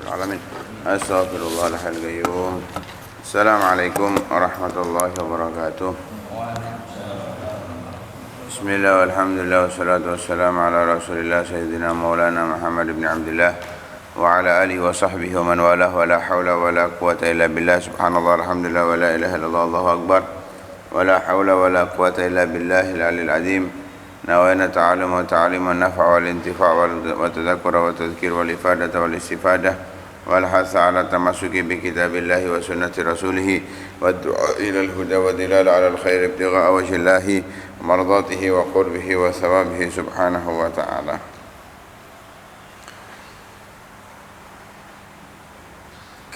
العالمين أستغفر الله الحي القيوم. السلام عليكم ورحمة الله وبركاته. بسم الله والحمد لله والصلاة والسلام على رسول الله سيدنا مولانا محمد بن عبد الله وعلى آله وصحبه ومن والاه ولا حول ولا قوة إلا بالله. سبحان الله الحمد لله ولا إله إلا الله الله أكبر ولا حول ولا قوة إلا بالله العلي العظيم. نوينا تعلم وتعليم والنفع والانتفاع والتذكر والتذكير والإفادة والاستفادة والحث على التمسك بكتاب الله وسنة رسوله والدعاء إلى الهدى والدلالة على الخير ابتغاء وجه الله ومرضاته وقربه وثوابه سبحانه وتعالى.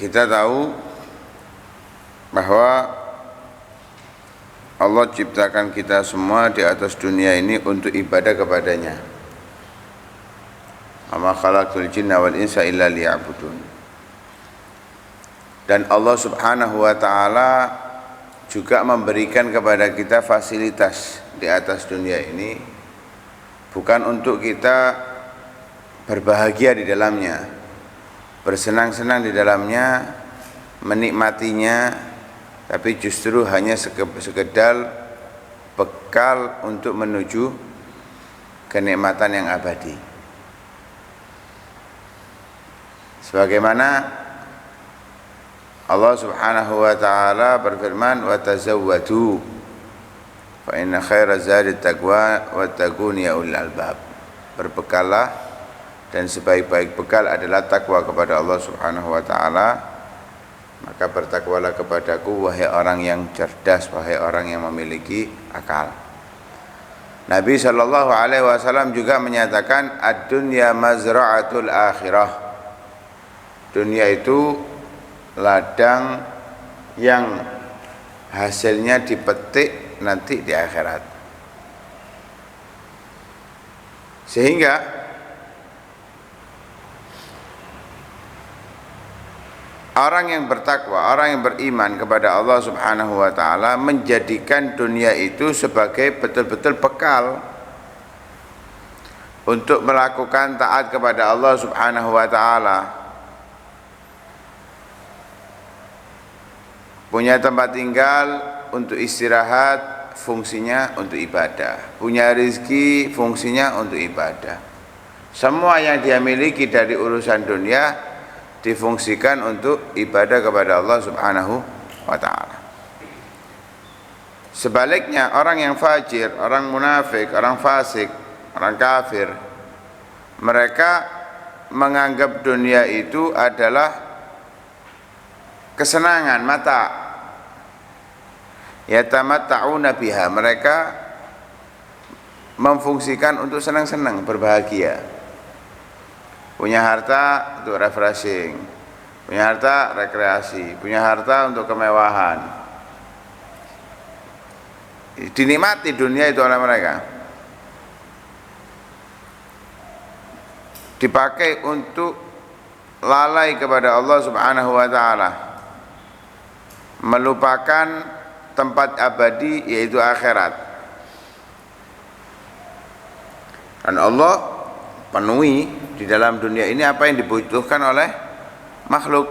Kita tahu bahwa Allah ciptakan kita semua di atas dunia ini untuk ibadah kepadanya. Wa ma khalaqtul jinna wal insa illa liya'budun. Dan Allah Subhanahu wa taala juga memberikan kepada kita fasilitas di atas dunia ini bukan untuk kita berbahagia di dalamnya, bersenang-senang di dalamnya, menikmatinya, tapi justru hanya sekedar bekal untuk menuju kenikmatan yang abadi. Sebagaimana Allah Subhanahu wa taala berfirman, "Wa tazawwadu fa inna khaira zadi taqwa wattaqun ya ulil albab." Berbekallah, dan sebaik-baik bekal adalah takwa kepada Allah Subhanahu wa taala. Maka bertakwalah kepadaku wahai orang yang cerdas, wahai orang yang memiliki akal. Nabi sallallahu alaihi wasallam juga menyatakan ad-dunya mazra'atul akhirah. Dunia itu ladang yang hasilnya dipetik nanti di akhirat. Sehingga orang yang bertakwa, orang yang beriman kepada Allah Subhanahu wa taala menjadikan dunia itu sebagai betul-betul bekal untuk melakukan taat kepada Allah Subhanahu wa taala. Punya tempat tinggal untuk istirahat, fungsinya untuk ibadah. Punya rezeki, fungsinya untuk ibadah. Semua yang dia miliki dari urusan dunia difungsikan untuk ibadah kepada Allah Subhanahu wa taala. Sebaliknya orang yang fajir, orang munafik, orang fasik, orang kafir, mereka menganggap dunia itu adalah kesenangan mata. Yatamatta'una biha, mereka memfungsikan untuk senang-senang, berbahagia. Punya harta untuk refreshing, punya harta rekreasi, punya harta untuk kemewahan. Dinikmati dunia itu oleh mereka. Dipakai untuk lalai kepada Allah Subhanahu wa taala, melupakan tempat abadi yaitu akhirat. Dan Allah penuhi di dalam dunia ini apa yang dibutuhkan oleh makhluk,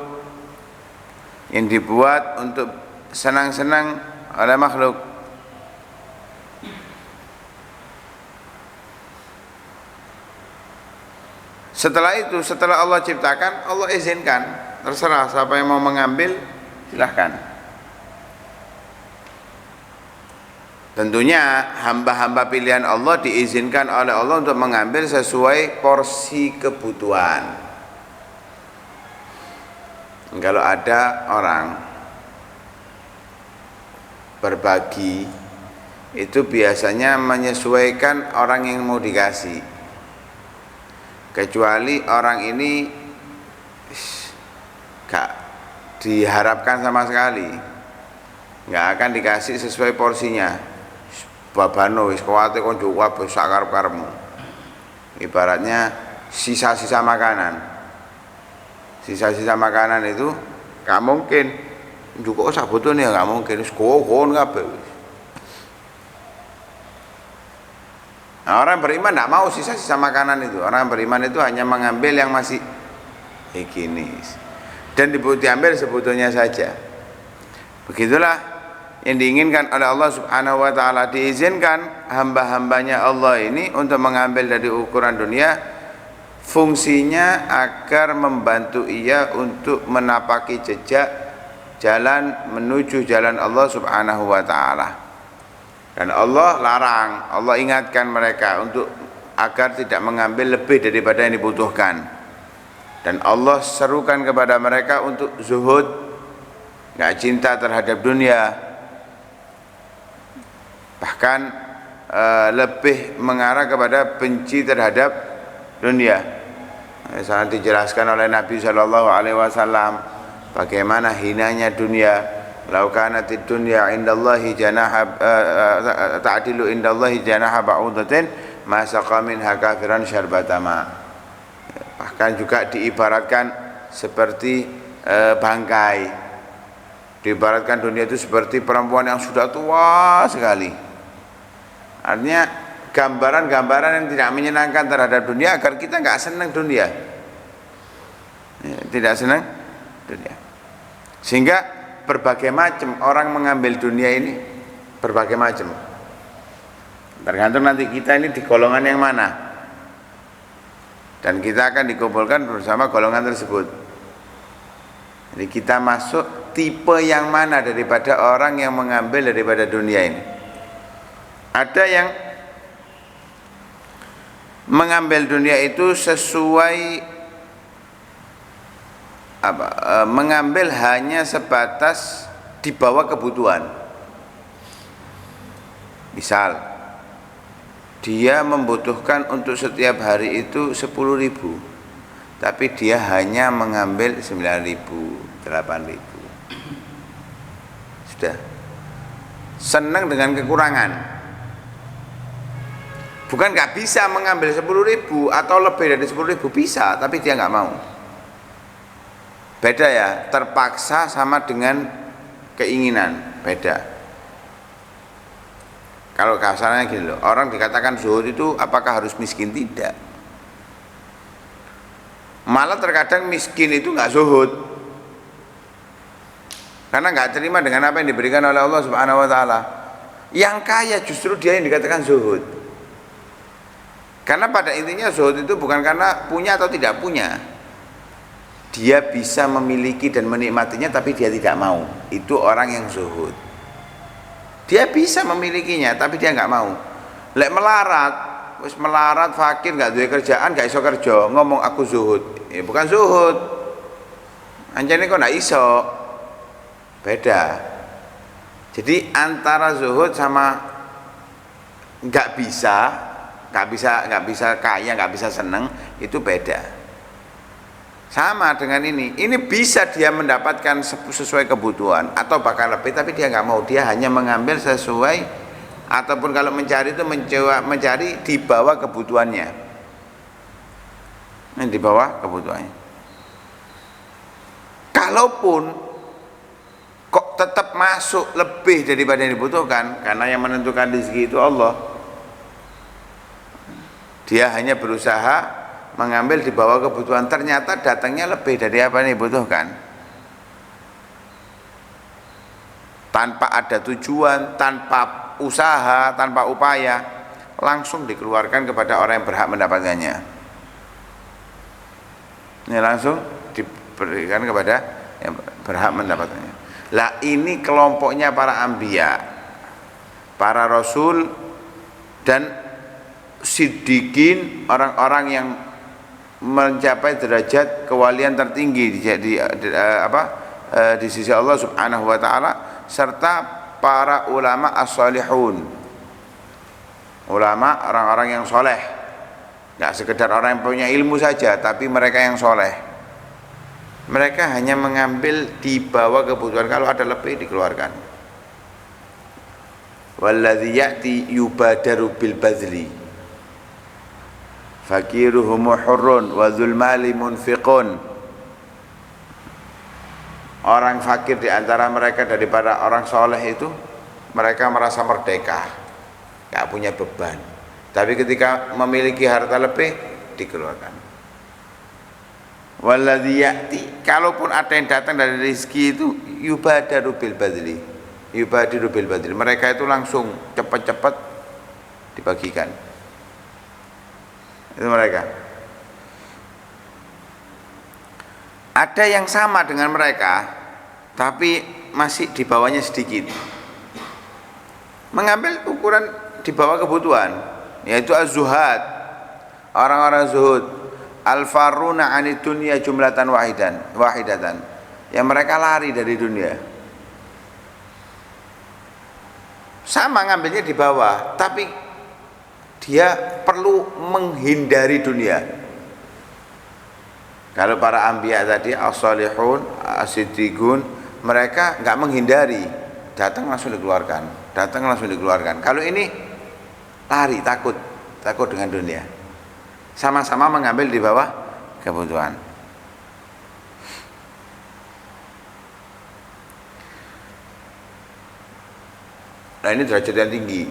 yang dibuat untuk senang-senang oleh makhluk. Setelah itu, setelah Allah ciptakan, Allah izinkan, terserah siapa yang mau mengambil, silahkan. Tentunya hamba-hamba pilihan Allah diizinkan oleh Allah untuk mengambil sesuai porsi kebutuhan. Kalau ada orang berbagi, itu biasanya menyesuaikan orang yang mau dikasih. Kecuali orang ini gak diharapkan sama sekali, gak akan dikasih sesuai porsinya. Babano wis kuwate kon njuk kabeh sak karep-karepmu. Ibaratnya sisa-sisa makanan. Sisa-sisa makanan itu gak mungkin njuk kok sak botone, gak mungkin, wis kon kabeh. Nah, orang beriman tidak mau sisa-sisa makanan itu. Orang beriman itu hanya mengambil yang masih higienis dan diambil sebetulnya saja. Begitulah yang diinginkan oleh Allah Subhanahu wa taala. Diizinkan hamba-hambanya Allah ini untuk mengambil dari ukuran dunia, fungsinya agar membantu ia untuk menapaki jejak jalan menuju jalan Allah Subhanahu wa taala. Dan Allah larang, Allah ingatkan mereka untuk agar tidak mengambil lebih daripada yang dibutuhkan. Dan Allah serukan kepada mereka untuk zuhud, enggak cinta terhadap dunia. Bahkan lebih mengarah kepada benci terhadap dunia. Sangat dijelaskan oleh Nabi sallallahu alaihi wasallam bagaimana hinanya dunia. Lau kanatid dunya indallahi janaha ta'dilu indallahi janaha ba'udatin ma saqa minha kafiran syarbata ma. Bahkan juga diibaratkan seperti bangkai. Diibaratkan dunia itu seperti perempuan yang sudah tua sekali. Artinya gambaran-gambaran yang tidak menyenangkan terhadap dunia agar kita enggak senang dunia. Tidak senang dunia. Sehingga berbagai macam orang mengambil dunia ini, berbagai macam. Tergantung nanti kita ini di golongan yang mana. Dan kita akan dikumpulkan bersama golongan tersebut. Jadi kita masuk tipe yang mana daripada orang yang mengambil daripada dunia ini. Ada yang mengambil dunia itu sesuai mengambil hanya sebatas di bawah kebutuhan. Misal dia membutuhkan untuk setiap hari itu 10.000, tapi dia hanya mengambil 9.000, 8.000. Sudah senang dengan kekurangan. Bukan nggak bisa mengambil 10.000 atau lebih dari 10.000, bisa, tapi dia nggak mau. Beda ya, terpaksa sama dengan keinginan, beda. Kalau kasarnya gini loh, orang dikatakan zuhud itu apakah harus miskin? Tidak. Malah terkadang miskin itu nggak zuhud, karena nggak terima dengan apa yang diberikan oleh Allah Subhanahu wa taala. Yang kaya justru dia yang dikatakan zuhud. Karena pada intinya zuhud itu bukan karena punya atau tidak punya. Dia bisa memiliki dan menikmatinya tapi dia tidak mau. Itu orang yang zuhud. Dia bisa memilikinya tapi dia nggak mau. Lek melarat, wis melarat fakir nggak duwe kerjaan, nggak iso kerja, ngomong aku zuhud. Bukan zuhud. Anjane kok nggak iso. Beda. Jadi antara zuhud sama nggak bisa kaya, nggak bisa seneng, itu beda. Sama dengan ini bisa dia mendapatkan sesuai kebutuhan atau bahkan lebih, tapi dia nggak mau, dia hanya mengambil sesuai, ataupun kalau mencari itu mencari di bawah kebutuhannya, di bawah kebutuhannya. Kalaupun kok tetap masuk lebih daripada yang dibutuhkan, karena yang menentukan rezeki itu Allah, dia hanya berusaha mengambil di bawah kebutuhan, ternyata datangnya lebih dari apa yang dibutuhkan, tanpa ada tujuan, tanpa usaha, tanpa upaya, langsung dikeluarkan kepada orang yang berhak mendapatkannya. Ini langsung diberikan kepada yang berhak mendapatkannya. Lah ini kelompoknya para anbiya, para rasul dan siddiqin, orang-orang yang mencapai derajat kewalian tertinggi di sisi Allah Subhanahu wa taala, serta para ulama as-salihun, ulama orang-orang yang soleh, nggak sekedar orang yang punya ilmu saja, tapi mereka yang soleh. Mereka hanya mengambil di bawah kebutuhan, kalau ada lebih dikeluarkan. Walladzi ya'ti yubadaru bil badli fakiruhum hurrun wa dzul mali munfiqun. Orang fakir di antara mereka daripada orang soleh itu, mereka merasa merdeka, nggak punya beban. Tapi ketika memiliki harta lebih, dikeluarkan. Walladzi ya'ti, kalaupun ada yang datang dari rezeki itu yubadaru bil badli. Yubadiru bil badli. Mereka itu langsung cepat-cepat dibagikan. Itu mereka. Ada yang sama dengan mereka, tapi masih di bawahnya sedikit. Mengambil ukuran di bawah kebutuhan, yaitu az-zuhad, orang-orang zuhud, al-faruna 'anid dunya jumlatan wahidatan. Yang mereka lari dari dunia. Sama ngambilnya di bawah, tapi dia perlu menghindari dunia. Kalau para anbiya tadi as-salihun, as-siddiqun, mereka enggak menghindari, datang langsung dikeluarkan, datang langsung dikeluarkan. Kalau ini lari, takut dengan dunia. Sama-sama mengambil di bawah kebutuhan. Nah, ini derajat yang tinggi.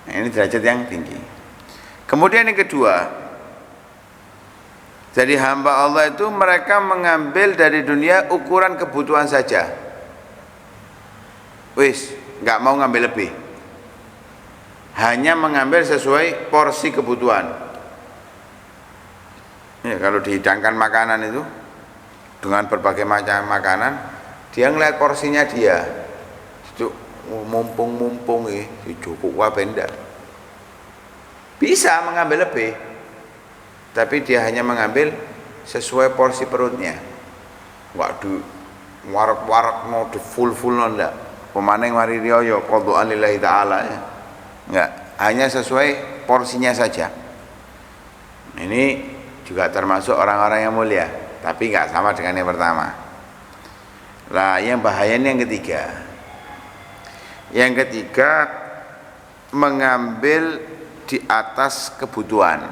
Nah, ini derajat yang tinggi. Kemudian yang kedua, jadi hamba Allah itu mereka mengambil dari dunia ukuran kebutuhan saja. Wis, nggak mau ngambil lebih. Hanya mengambil sesuai porsi kebutuhan. Ya, kalau dihidangkan makanan itu dengan berbagai macam makanan, dia ngeliat porsinya dia. Itu mumpung cukup wae ndak. Bisa mengambil lebih, tapi dia hanya mengambil sesuai porsi perutnya. Waduh, warak-warak mau di full ndak. Pemaning mari riyo qadhaan lillahi taala ya. Enggak, hanya sesuai porsinya saja. Ini juga termasuk orang-orang yang mulia, tapi enggak sama dengan yang pertama. Lah, yang bahayanya yang ketiga. Yang ketiga, mengambil di atas kebutuhan.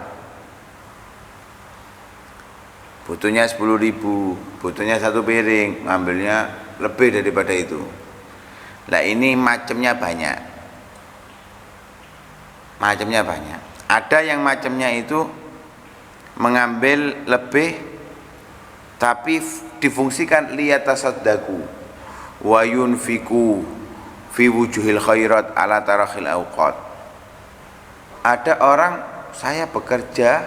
Butuhnya 10.000, butuhnya 1 piring, ngambilnya lebih daripada itu. Lah, ini macamnya banyak. Macamnya banyak. Ada yang macamnya itu mengambil lebih tapi difungsikan liyatasaddaqu wa yunfiku fi wujuhil khairat ala tarakhil awqat. Ada orang, saya bekerja,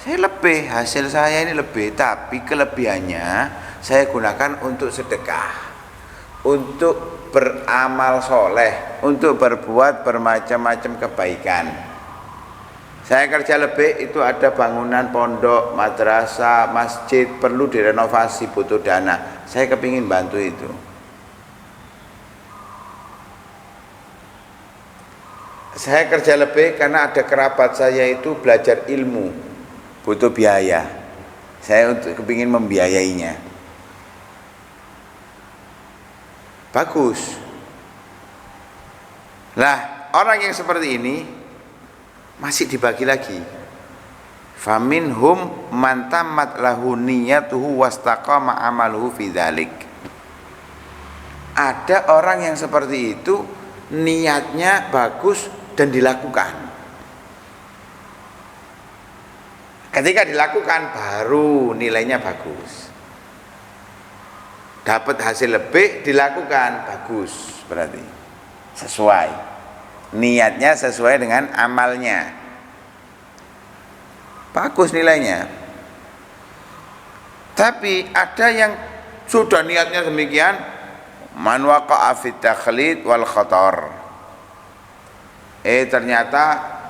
saya lebih, hasil saya ini lebih, tapi kelebihannya saya gunakan untuk sedekah, untuk beramal soleh, untuk berbuat bermacam-macam kebaikan. Saya kerja lebih, itu ada bangunan pondok, madrasah, masjid perlu direnovasi, butuh dana, saya kepingin bantu itu. Saya kerja lebih karena ada kerabat saya itu belajar ilmu, butuh biaya, saya untuk kepingin membiayainya. Bagus. Lah, orang yang seperti ini masih dibagi lagi. Faminhum man tammat lahu niyatuhu wastaqama amaluhu fi dzalik. Ada orang yang seperti itu, niatnya bagus dan dilakukan. Ketika dilakukan baru nilainya bagus. Dapat hasil lebih, dilakukan bagus, berarti sesuai. Niatnya sesuai dengan amalnya. Bagus nilainya. Tapi ada yang sudah niatnya demikian, man waqa'a fit takhlid wal khatar. Ternyata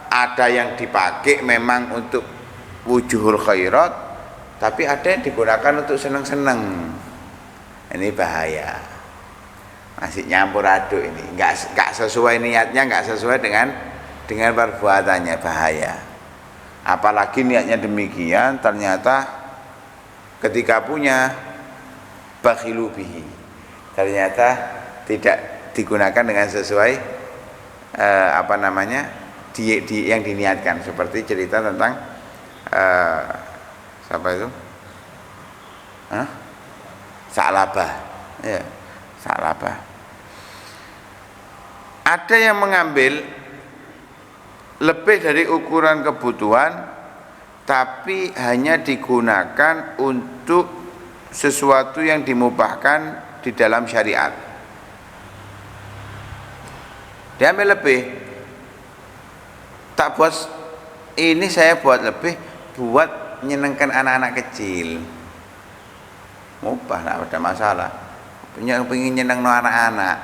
ada yang dipakai memang untuk wujuhul khairat, tapi ada yang digunakan untuk seneng-seneng. Ini bahaya. Masih nyampur aduk ini. Enggak sesuai niatnya, enggak sesuai dengan perbuatannya, bahaya. Apalagi niatnya demikian, ternyata ketika punya bakhilu bihi, ternyata tidak digunakan dengan sesuai yang diniatkan. Seperti cerita tentang siapa itu? Sa'labah. Ya, Sa'labah. Ada yang mengambil lebih dari ukuran kebutuhan, tapi hanya digunakan untuk sesuatu yang dimubahkan di dalam syariat. Diambil lebih, tak buat ini, saya buat lebih buat menyenangkan anak-anak kecil, mubah, tidak ada masalah. Pengen nyeneng anak-anak,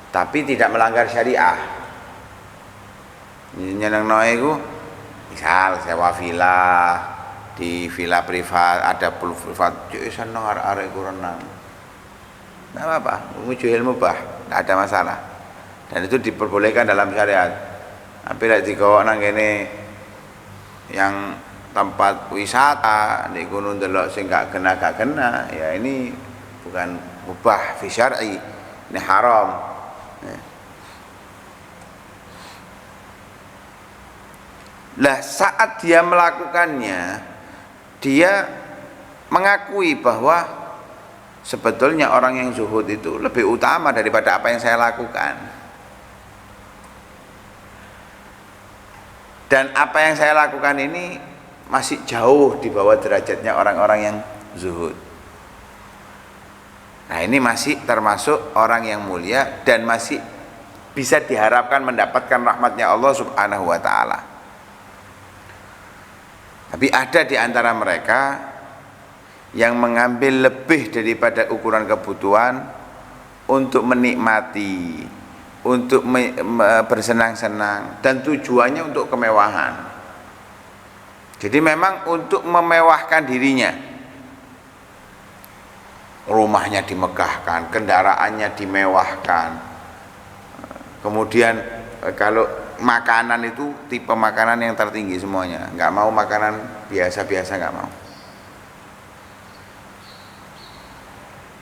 tapi tidak melanggar syariah. Nyeneng itu misal sewa villa, di villa privat, ada pool privat, cuy seneng arek-arek ku renang, nggak apa-apa, mujuhil mubah, nggak ada masalah, dan itu diperbolehkan dalam syariat. Tapi lek digawa nang kene yang tempat wisata di gunung delok sing gak kena, ya ini bukan mubah fi syar'i, ini haram. Lah saat dia melakukannya, dia mengakui bahwa sebetulnya orang yang zuhud itu lebih utama daripada apa yang saya lakukan. Dan apa yang saya lakukan ini masih jauh di bawah derajatnya orang-orang yang zuhud. Nah, ini masih termasuk orang yang mulia dan masih bisa diharapkan mendapatkan rahmatnya Allah Subhanahu wa ta'ala. Tapi ada di antara mereka yang mengambil lebih daripada ukuran kebutuhan untuk menikmati, untuk bersenang-senang, dan tujuannya untuk kemewahan. Jadi memang untuk memewahkan dirinya, rumahnya dimegahkan, kendaraannya dimewahkan, kemudian kalau makanan itu tipe makanan yang tertinggi semuanya, nggak mau makanan biasa-biasa, nggak mau.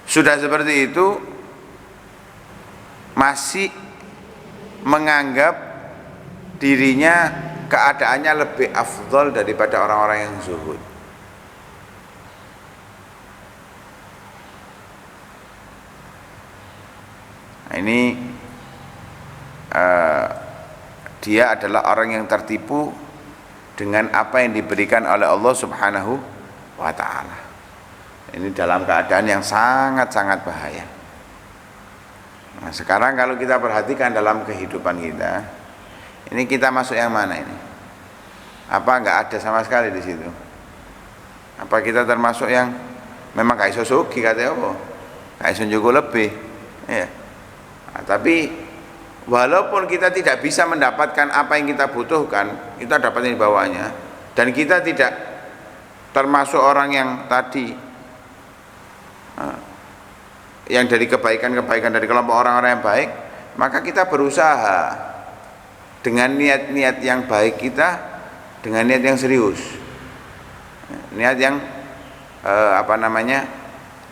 Sudah seperti itu masih menganggap dirinya keadaannya lebih afdol daripada orang-orang yang zuhud. Nah, ini dia adalah orang yang tertipu dengan apa yang diberikan oleh Allah Subhanahu wa ta'ala. Ini dalam keadaan yang sangat-sangat bahaya. Nah, sekarang kalau kita perhatikan dalam kehidupan kita, ini kita masuk yang mana ini? Apa enggak ada sama sekali di situ? Apa kita termasuk yang memang gak iso sugi katanya apa? Gak iso njogo lebih. Ya. Nah, tapi walaupun kita tidak bisa mendapatkan apa yang kita butuhkan, kita dapat di bawahnya, dan kita tidak termasuk orang yang tadi yang dari kebaikan-kebaikan dari kelompok orang-orang yang baik, maka kita berusaha dengan niat-niat yang baik kita, dengan niat yang serius, niat yang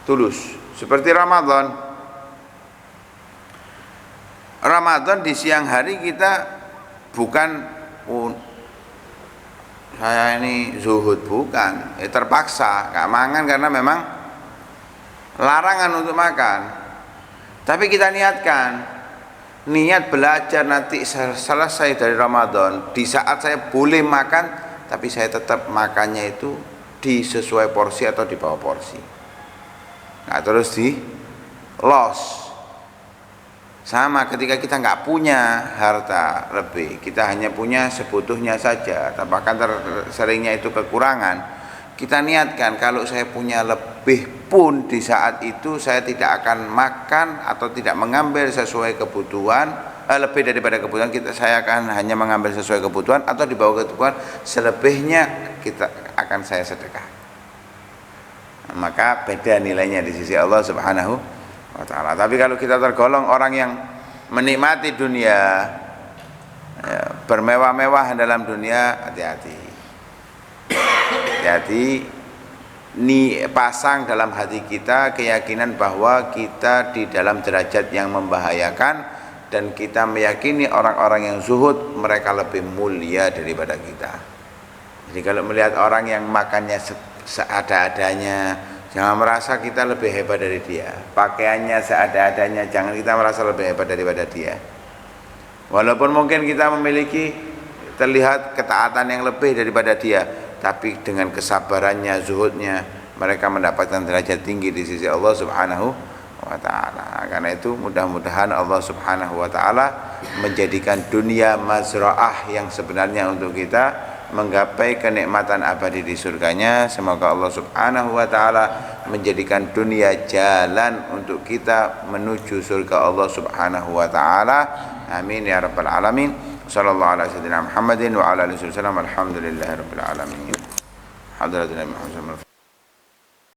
tulus. Seperti Ramadan di siang hari kita bukan saya ini zuhud, bukan, terpaksa gak mangan karena memang larangan untuk makan. Tapi kita niatkan, niat belajar nanti selesai dari Ramadan, di saat saya boleh makan, tapi saya tetap makannya itu di sesuai porsi atau di bawah porsi. Nah, terus di loss. Sama ketika kita nggak punya harta lebih, kita hanya punya sebutuhnya saja, bahkan seringnya itu kekurangan. Kita niatkan kalau saya punya lebih pun di saat itu saya tidak akan makan atau tidak mengambil sesuai kebutuhan, lebih daripada kebutuhan saya akan hanya mengambil sesuai kebutuhan atau di bawah kebutuhan, selebihnya kita akan saya sedekah. Nah, maka beda nilainya di sisi Allah Subhanahu wa ta'ala. Tapi kalau kita tergolong orang yang menikmati dunia, bermewah-mewah dalam dunia, hati-hati. Hati-hati, pasang dalam hati kita keyakinan bahwa kita di dalam derajat yang membahayakan, dan kita meyakini orang-orang yang zuhud mereka lebih mulia daripada kita. Jadi kalau melihat orang yang makannya seada-adanya, jangan merasa kita lebih hebat dari dia. Pakaiannya seada-adanya, jangan kita merasa lebih hebat daripada dia. Walaupun mungkin kita memiliki terlihat ketaatan yang lebih daripada dia, tapi dengan kesabarannya, zuhudnya, mereka mendapatkan derajat tinggi di sisi Allah Subhanahu wa ta'ala. Karena itu mudah-mudahan Allah Subhanahu wa ta'ala menjadikan dunia mazra'ah yang sebenarnya untuk kita menggapai kenikmatan abadi di surganya. Semoga Allah Subhanahu wa ta'ala menjadikan dunia jalan untuk kita menuju surga Allah Subhanahu wa ta'ala. Amin ya rabbal alamin. Sallallahu ala sayyidina Muhammadin wa ala alihi wasallam. Alhamdulillahi rabbil alamin. Alhamdulillah.